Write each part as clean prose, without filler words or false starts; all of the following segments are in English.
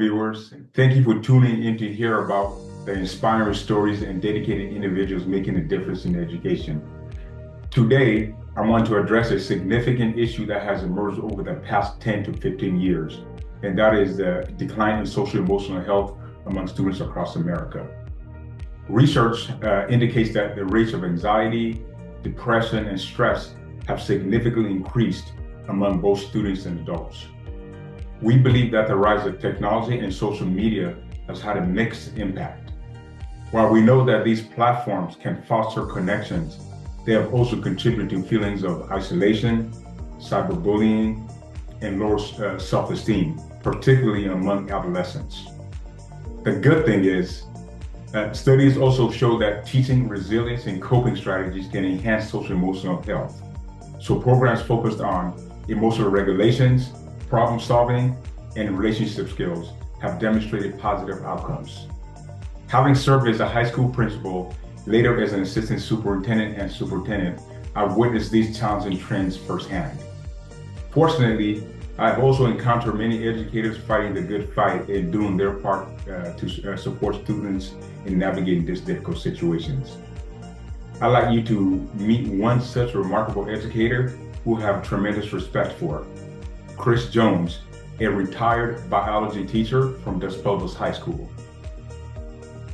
viewers. Thank you for tuning in to hear about the inspiring stories and dedicated individuals making a difference in education. Today, I want to address a significant issue that has emerged over the past 10 to 15 years, and that is the decline in social emotional health among students across America. Research indicates that the rates of anxiety, depression, and stress have significantly increased among both students and adults. We believe that the rise of technology and social media has had a mixed impact. While we know that these platforms can foster connections, they have also contributed to feelings of isolation, cyberbullying, and lower self-esteem, particularly among adolescents. The good thing is that studies also show that teaching resilience and coping strategies can enhance social emotional health. So programs focused on emotional regulations, problem solving, and relationship skills have demonstrated positive outcomes. Having served as a high school principal, later as an assistant superintendent, I've witnessed these challenging trends firsthand. Fortunately, I've also encountered many educators fighting the good fight and doing their part to support students in navigating these difficult situations. I'd like you to meet one such remarkable educator who I have tremendous respect for, Chris Jones, a retired biology teacher from Dos Pueblos High School.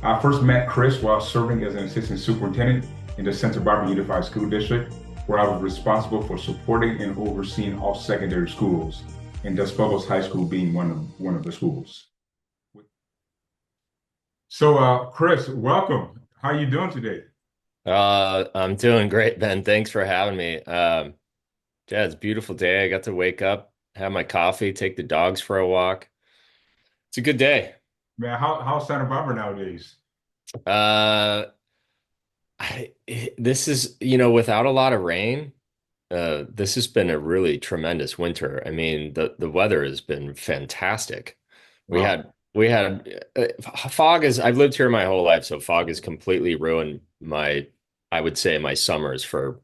I first met Chris while serving as an assistant superintendent in the Santa Barbara Unified School District, where I was responsible for supporting and overseeing all secondary schools, and Dos Pueblos High School being one of the schools. So, Chris, welcome. How are you doing today? I'm doing great, Ben. Thanks for having me. Yeah, it's a beautiful day. I got to wake up, have my coffee, take the dogs for a walk. It's a good day. Man, how's Santa Barbara nowadays? Uh, this is, without a lot of rain, this has been a really tremendous winter. I mean, the weather has been fantastic. We Wow. had we had fog is I've lived here my whole life, so fog has completely ruined I would say my summers for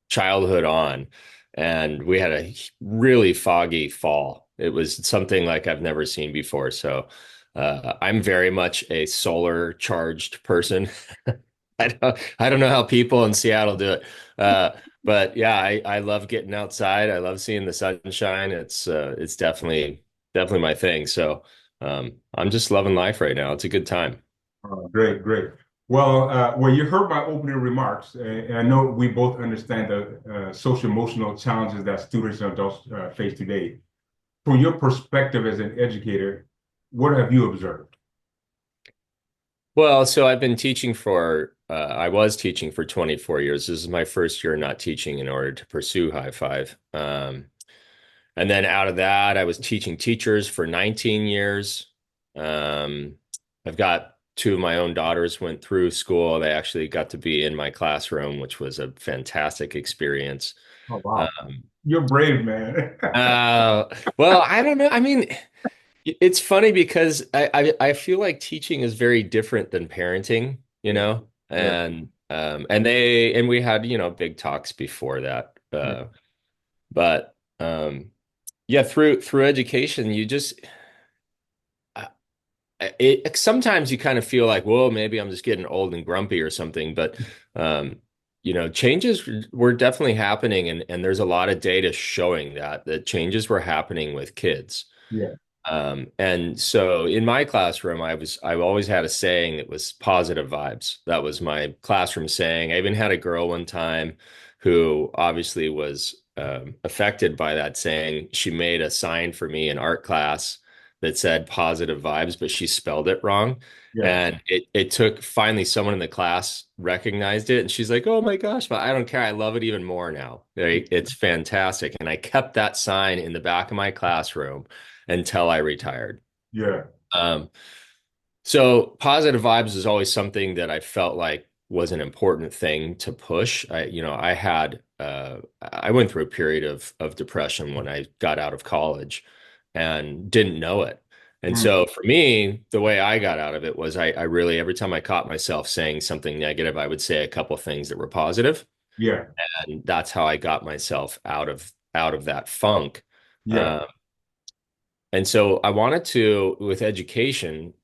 childhood on. And we had a really foggy fall. It was something like I've never seen before. So I'm very much a solar charged person. I don't know how people in Seattle do it. But yeah, I love getting outside. I love seeing the sunshine. It's definitely my thing. So I'm just loving life right now. It's a good time. Great, great. Well, you heard my opening remarks, and I know we both understand the social emotional challenges that students and adults face today. From your perspective as an educator, what have you observed? Well, so I was teaching for 24 years. This is my first year not teaching in order to pursue High Five. And then out of that, I was teaching teachers for 19 years. Um, I've got two of my own daughters went through school. They actually got to be in my classroom, which was a fantastic experience. Oh, wow. Um, You're brave, man. uh, well, I don't know. I mean, it's funny because I feel like teaching is very different than parenting, Yeah, yeah, and we had, big talks before that. yeah, But yeah, through education, uh, sometimes you kind of feel like, whoa, maybe I'm just getting old and grumpy or something. But um, changes were definitely happening, and there's a lot of data showing that changes were happening with kids. yeah. And so in my classroom, I always had a saying that was positive vibes. That was my classroom saying. I even had a girl one time who obviously was affected by that saying. She made a sign for me in art class that said positive vibes, but she spelled it wrong. Yeah. And it took finally someone in the class recognized it, and she's like, "Oh my gosh, but I don't care. I love it even more now. Like, it's fantastic." And I kept that sign in the back of my classroom until I retired. Yeah. Um, so positive vibes is always something that I felt like was an important thing to push. I went through a period of depression when I got out of college and didn't know it. And Mm, so for me, the way I got out of it was I really, every time I caught myself saying something negative, I would say a couple things that were positive, yeah. and that's how I got myself out of that funk. Yeah. Um, And so I wanted to, with education,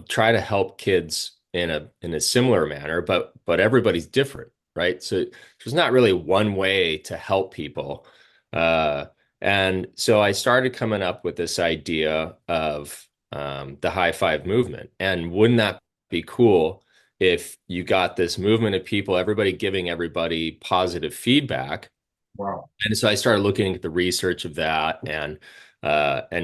try to help kids in a similar manner, but everybody's different, right? So there's not really one way to help people. Uh, and so I started coming up with this idea of the high five movement. And wouldn't that be cool if you got this movement of people, everybody giving everybody positive feedback? Wow. And so I started looking at the research of that, and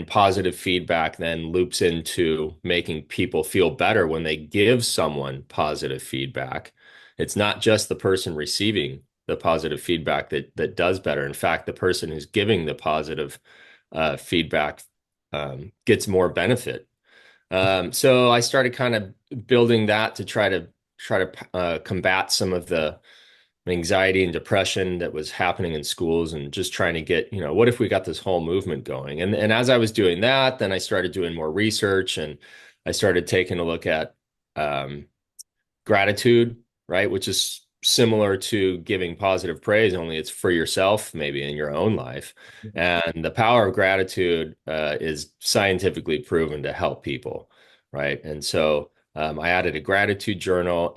positive feedback then loops into making people feel better when they give someone positive feedback. It's not just the person receiving the positive feedback that does better. In fact, the person who's giving the positive feedback gets more benefit. So I started kind of building that to try to combat some of the anxiety and depression that was happening in schools, and just trying to get, what if we got this whole movement going? And as I was doing that, then I started doing more research, and I started taking a look at um, gratitude, right? Which is similar to giving positive praise, only it's for yourself, maybe in your own life. And the power of gratitude is scientifically proven to help people, right? And so I added a gratitude journal,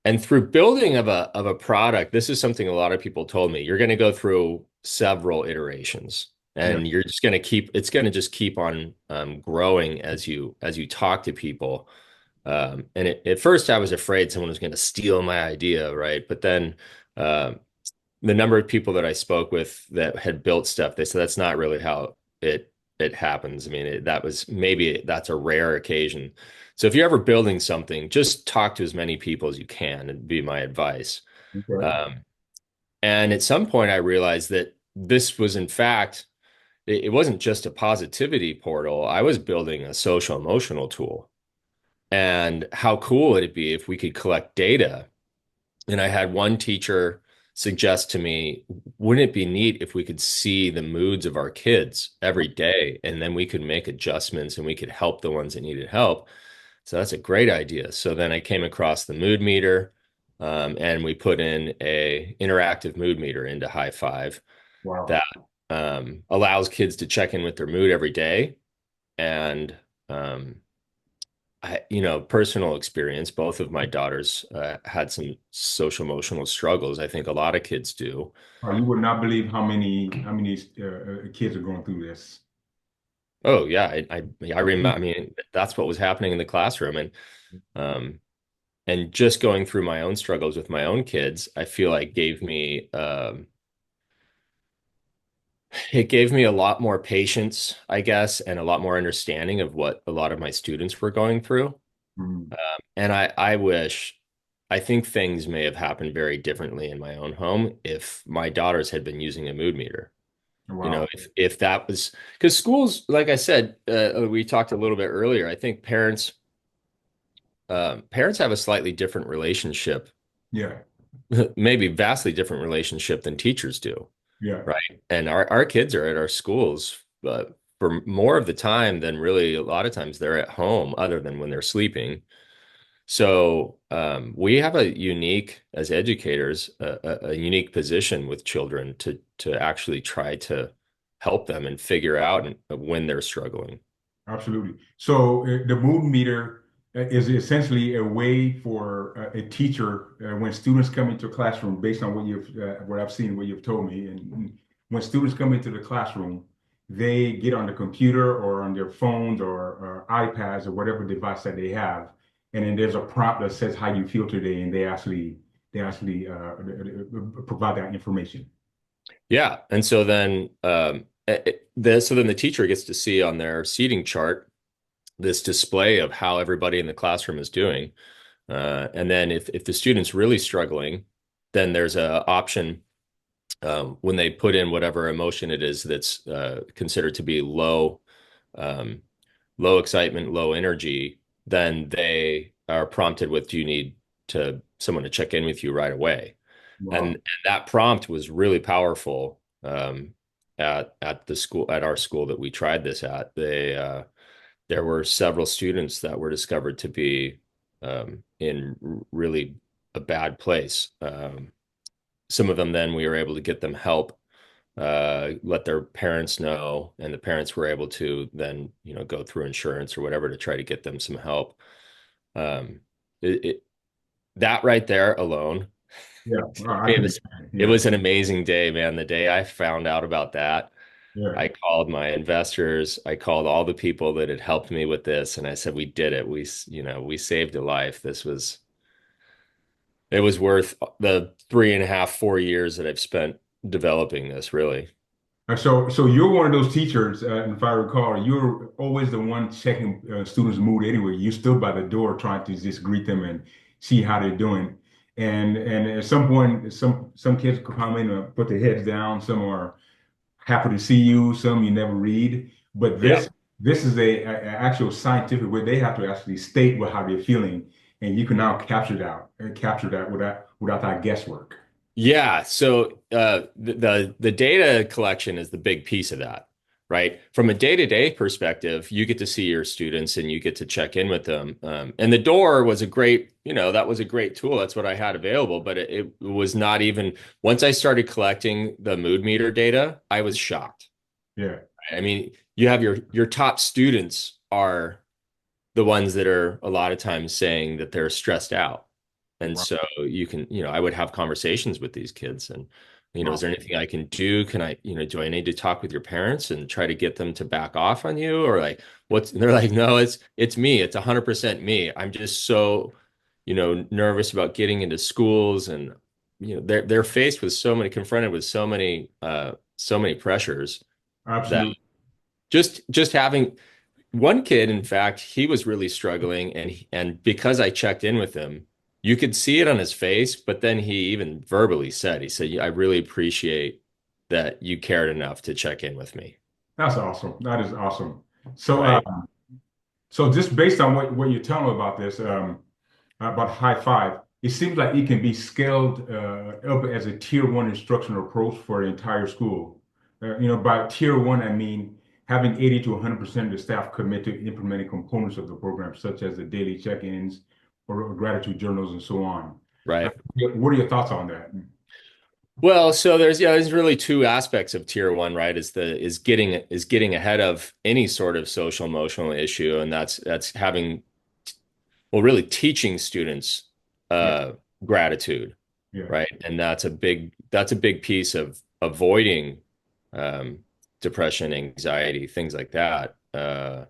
and through building of a product, this is something a lot of people told me. You're going to go through several iterations, Yeah. and you're just going to keep. It's going to just keep on growing as you talk to people. And at first, I was afraid someone was going to steal my idea, right? But then uh, the number of people that I spoke with that had built stuff, they said that's not really how it happens. I mean, that was maybe that's a rare occasion. So if you're ever building something, just talk to as many people as you can, and be my advice. Okay. Um, and at some point, I realized that this was, in fact, it wasn't just a positivity portal. I was building a social emotional tool. And how cool would it be if we could collect data? And I had one teacher suggest to me, wouldn't it be neat if we could see the moods of our kids every day, and then we could make adjustments and we could help the ones that needed help? So that's a great idea. So then I came across the mood meter, and we put in a interactive mood meter into High Five Wow. that allows kids to check in with their mood every day. And personal experience, both of my daughters had some social emotional struggles. I think a lot of kids do. You would not believe how many kids are going through this. Oh yeah, I remember. I mean, that's what was happening in the classroom, um, and just going through my own struggles with my own kids, I feel like it gave me a lot more patience, I guess, and a lot more understanding of what a lot of my students were going through. Mm. And I think things may have happened very differently in my own home if my daughters had been using a mood meter. Wow. If that was, because schools, like I said, we talked a little bit earlier. I think parents have a slightly different relationship, Yeah. maybe vastly different relationship than teachers do, Yeah. right? And our kids are at our schools, for more of the time than really a lot of times they're at home, other than when they're sleeping. So we have as educators, a unique position with children to actually try to help them and figure out when they're struggling. Absolutely. So the mood meter is essentially a way for a teacher when students come into a classroom, based on what I've seen, what you've told me, and when students come into the classroom, they get on the computer or on their phones or iPads or whatever device that they have, and then there's a prompt that says how you feel today, and they actually provide that information. Yeah, and so then so then the teacher gets to see on their seating chart this display of how everybody in the classroom is doing. And then if the student's really struggling, then there's a option, when they put in whatever emotion it is that's considered to be um, low excitement, low energy, then they are prompted with, do you need someone to check in with you right away? And Wow. that prompt was really powerful, at our school that we tried this at. There were several students that were discovered to be in really a bad place. Some of them, then we were able to get them help let their parents know, and the parents were able to then, go through insurance or whatever to try to get them some help. Um, that right there alone, Yeah, well, I it can was imagine. it Yeah, was an amazing day, man. The day I found out about that, yeah. I called my investors. I called all the people that had helped me with this, and I said, "We did it. We saved a life. It was worth the 3.5, 4 years that I've spent developing this, really." So you're one of those teachers, and if I recall, you're always the one checking students' mood anyway. You stood by the door trying to just greet them and see how they're doing. And at some point, some kids come in and put their heads down. Some are happy to see you. Some you never read. But Yeah. this is a actual scientific where they have to actually state what how they're feeling, and you can now capture that without that guesswork. Yeah, so the data collection is the big piece of that, right? From a day-to-day perspective, you get to see your students and you get to check in with them. And the door was a great, that was a great tool. That's what I had available, but it was not even once I started collecting the mood meter data, I was shocked. Yeah, I mean, you have your top students are the ones that are a lot of times saying that they're stressed out. And wow, so I would have conversations with these kids and, is wow. there anything I can do? Can I, do I need to talk with your parents and try to get them to back off on you? Or like, and they're like, no, it's me. It's 100% me. I'm just so, nervous about getting into schools and, they're faced with confronted with so many pressures that Absolutely. just having one kid, in fact, he was really struggling, and because I checked in with him, you could see it on his face, but then he even verbally said, he said, "I really appreciate that you cared enough to check in with me." That's awesome. That is awesome. So, Right? so just based on what you're telling me about this, about high five, it seems like it can be scaled up as a tier one instructional approach for the entire school. By tier one, I mean having 80 to 100% of the staff commit to implementing components of the program, such as the daily check-ins or gratitude journals and so on. Uh, Right. what are your thoughts on that? Well, so there's really two aspects of tier one, right? Is getting ahead of any sort of social emotional issue, and that's having, well, really teaching students Yeah, uh gratitude, yeah, right? And that's a big piece of avoiding um, depression, anxiety, things like that. But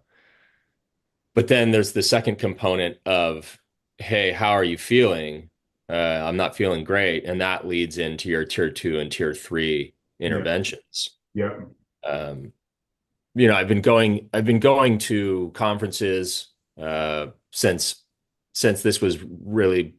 then there's the second component of, hey, how are you feeling? I'm not feeling great, and that leads into your tier two and tier three yeah, interventions. yeah, Um, I've been going to conferences since this was really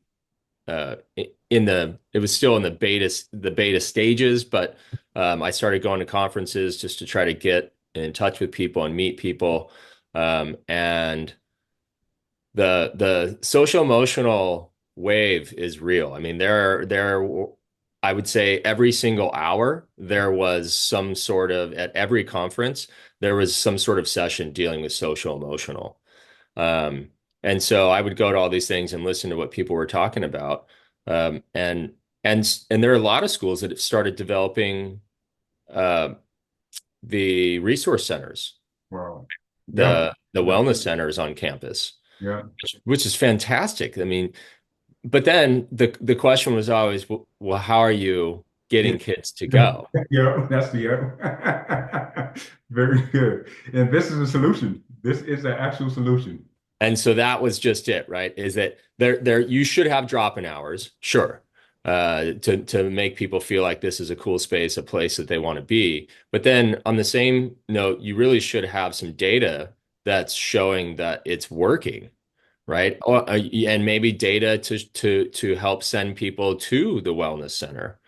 it was still in the beta stages, but I started going to conferences just to try to get in touch with people and meet people. And the social emotional wave is real. I mean, I would say every single hour there was some sort of at every conference there was some sort of session dealing with social emotional. Um, and so I would go to all these things and listen to what people were talking about. And there are a lot of schools that have started developing uh, the resource centers, wow, yeah, the wellness centers on campus, yeah. which is fantastic. I mean, but then the question was always, well, how are you Yeah. getting kids to go? Yeah, that's the very good. And this is a solution. This is an actual solution. And so that was just it, right? Is that there you should have drop-in hours, sure, to make people feel like this is a cool space, a place that they want to be. But then on the same note, you really should have some data that's showing that it's working, right? And maybe data to help send people to the wellness center.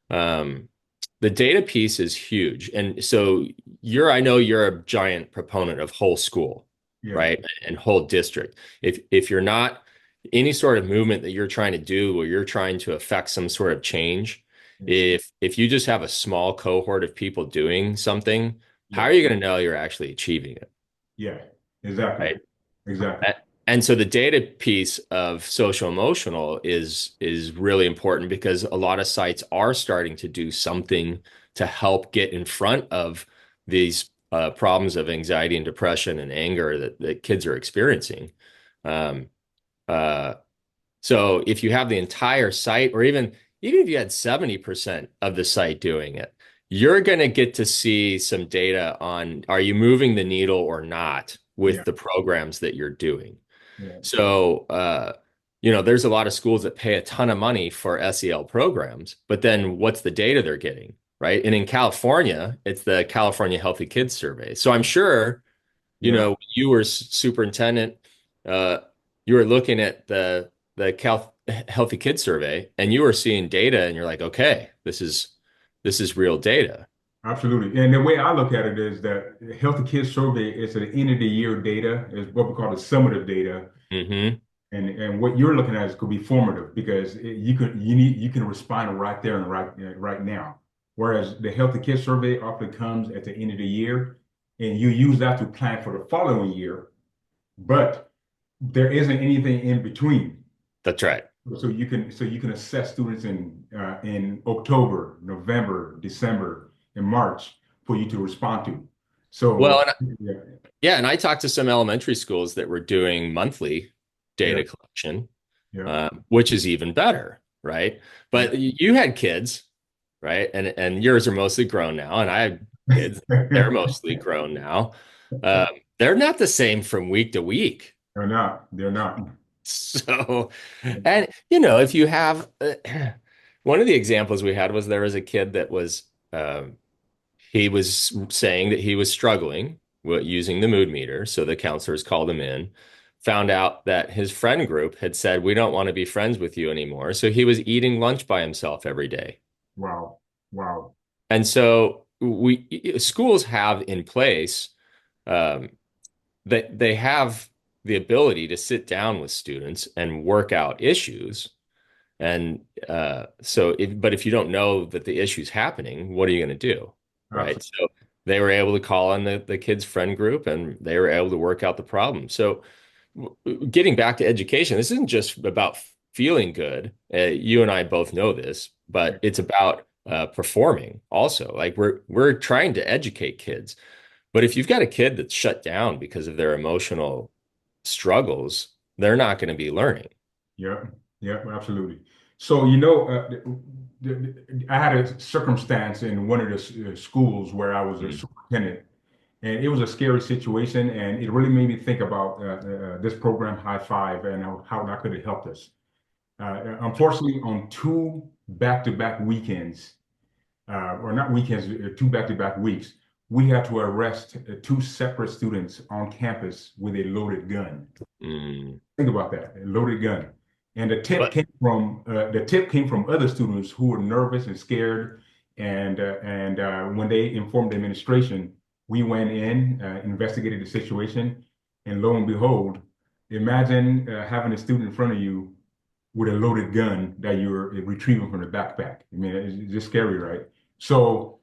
Um, the data piece is huge. And so I know you're a giant proponent of whole school, Yeah. right? And whole district. If you're not any sort of movement that you're trying to do or you're trying to affect some sort of change, Yes. if you just have a small cohort of people doing something, how Yeah. are you going to know you're actually achieving it, Yeah. Exactly. right? Exactly. And so the data piece of social emotional is really important because a lot of sites are starting to do something to help get in front of these problems of anxiety and depression and anger that kids are experiencing. Um, uh, so if you have the entire site, or even if you had 70% of the site doing it, you're going to get to see some data on are you moving the needle or not with Yeah. the programs that you're doing. Yeah. So, there's a lot of schools that pay a ton of money for SEL programs, but then what's the data they're getting, right? And in California, it's the California Healthy Kids Survey. So I'm sure, Yeah. you were superintendent, uh, you were looking at the Healthy Kids Survey, and you were seeing data, and you're like, okay, this is real data. Absolutely. And the way I look at it is that the Healthy Kids Survey is an end of the year data, is what we call the summative data. Hmm. And what you're looking at is could be formative because you can respond right there and right now. Whereas the Healthy Kids Survey often comes at the end of the year, and you use that to plan for the following year, but there isn't anything in between. That's right. So you can assess students in October, November, December, and March for you to respond to. Well, So and yeah, yeah, and I talked to some elementary schools that were doing monthly yeah, data collection, yeah, which is even better, right? But you had kids, right? And yours are mostly grown now, and I have kids; they're yeah. mostly grown now. Um, they're not the same from week to week. They're not. They're not. So, and if you have one of the examples we had was there was a kid that was he was saying that he was struggling with using the mood meter. So the counselors called him in, found out that his friend group had said, "We don't want to be friends with you anymore." So he was eating lunch by himself every day. Wow. Wow. And so schools have in place um, that they have the ability to sit down with students and work out issues. And but if you don't know that the issue's happening, what are you going to do? Right. Absolutely. So they were able to call on the kids' friend group and they were able to work out the problem. So getting back to education, this isn't just about feeling good. You and I both know this, but it's about performing also. Like we're trying to educate kids. But if you've got a kid that's shut down because of their emotional struggles, they're not going to be learning. Yeah. Yeah. Absolutely. So, I had a circumstance in one of the schools where I was a Mm. superintendent, and it was a scary situation, and it really made me think about this program, High Five, and how that could have helped us. Unfortunately, on two back-to-back weekends, or not weekends, two back-to-back weeks, we had to arrest two separate students on campus with a loaded gun. Mm. Think about that, a loaded gun. And But the tip came from other students who were nervous and scared. And when they informed the administration, we went in, investigated the situation, and lo and behold, imagine having a student in front of you with a loaded gun that you're retrieving from the backpack. I mean, it's just scary, right? So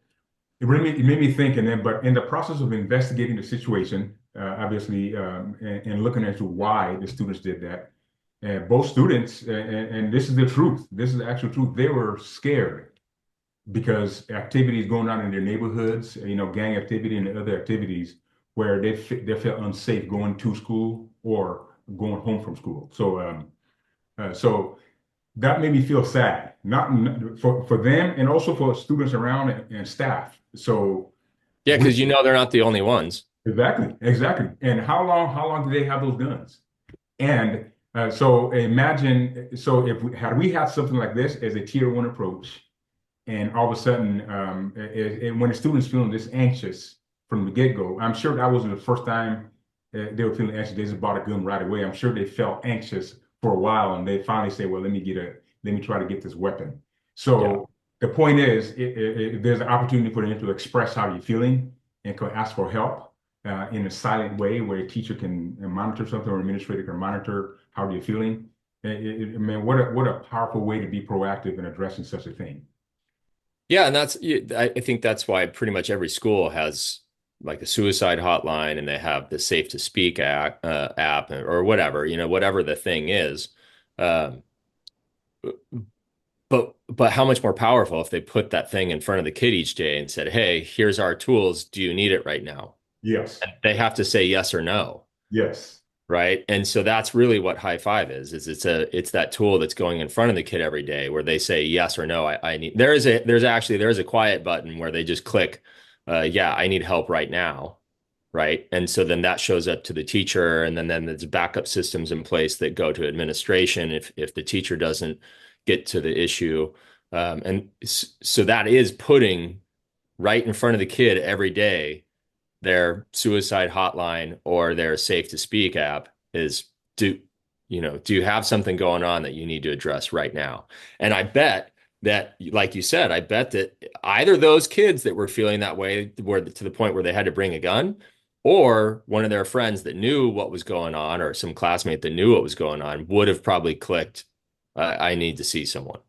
it made me think, but in the process of investigating the situation, obviously, and looking into why the students did that, both students, and this is the truth, this is the actual truth, they were scared because activities going on in their neighborhoods, gang activity and other activities where they felt unsafe going to school or going home from school. So that made me feel sad, not for them and also for students around and staff. So yeah, we because they're not the only ones. exactly. And how long do they have those guns? And so imagine, so if had we had something like this as a tier one approach, and all of a sudden, when the students feeling this anxious from the get-go, I'm sure that wasn't the first time they were feeling anxious. They just bought a gun right away. I'm sure they felt anxious for a while, and they finally say, "Well, let me try to get this weapon." Yeah. So the point is, there's an opportunity for them to express how you're feeling and can ask for help in a silent way, where a teacher can monitor something or administrator can monitor how you're feeling. I mean, what a powerful way to be proactive in addressing such a thing. Yeah, and I think that's why pretty much every school has like a suicide hotline and they have the Safe to Speak app or whatever, whatever the thing is. Um, but but how much more powerful if they put that thing in front of the kid each day and said, "Hey, here's our tools. Do you need it right now?" Yes. And they have to say yes or no, Yes. right? And so that's really what high five is it's that tool that's going in front of the kid every day where they say yes or no. I need there's a quiet button where they just click, yeah, I need help right now. Right. And so then that shows up to the teacher, and then there's backup systems in place that go to administration if the teacher doesn't get to the issue. And so that is putting right in front of the kid every day their suicide hotline or their safe to speak app is do you have something going on that you need to address right now? And I bet that, like you said, I bet that either those kids that were feeling that way were to the point where they had to bring a gun, or one of their friends that knew what was going on, or some classmate that knew what was going on would have probably clicked, I need to see someone.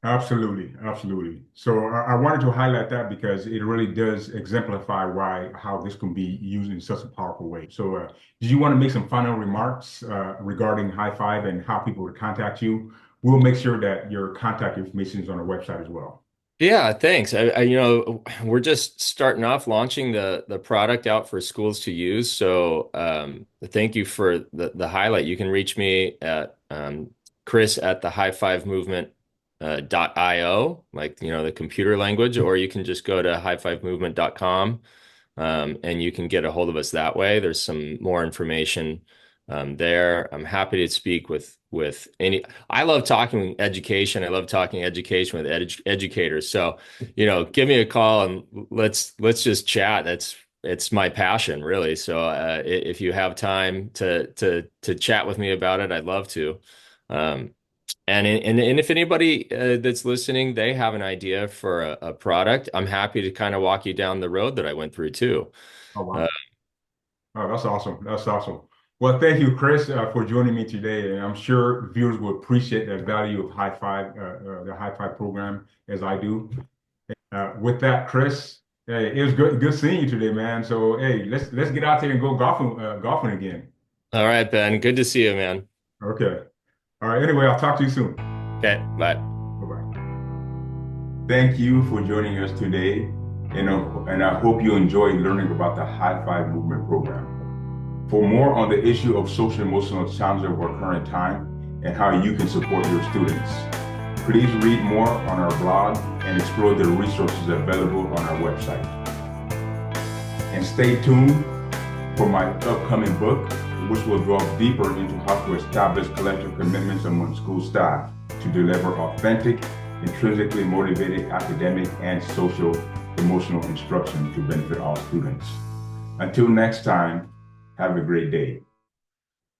Absolutely, absolutely. So I wanted to highlight that because it really does exemplify why how this can be used in such a powerful way. So, do you want to make some final remarks regarding High Five and how people would contact you? We'll make sure that your contact information is on our website as well. Yeah, thanks. We're just starting off launching the product out for schools to use. So thank you for the highlight. You can reach me at Chris at the high five movement .io, like the computer language, or you can just go to highfivemovement.com, and you can get a hold of us that way. There's some more information there. I'm happy to speak with any. I love talking education. I love talking education with educators. So, give me a call and let's just chat. It's my passion, really. So, if you have time to chat with me about it, I'd love to. Um, and if anybody that's listening, they have an idea for a product, I'm happy to kind of walk you down the road that I went through too. Oh, Uh, wow. Oh, that's awesome. That's awesome. Well, thank you, Chris, for joining me today. And I'm sure viewers will appreciate the value of High Five, the High Five program, as I do. With that, Chris, hey, it was good seeing you today, man. So, hey, let's get out there and go golfing again. all right, Ben. Good to see you, man. Okay. All right. Anyway, I'll talk to you soon. Okay, bye. Bye-bye. Thank you for joining us today, and I hope you enjoyed learning about the High Five Movement program. For more on the issue of social emotional challenges of our current time and how you can support your students, please read more on our blog and explore the resources available on our website. And stay tuned for my upcoming book, which will delve deeper into how to establish collective commitments among school staff to deliver authentic, intrinsically motivated academic and social emotional instruction to benefit all students. Until next time, have a great day.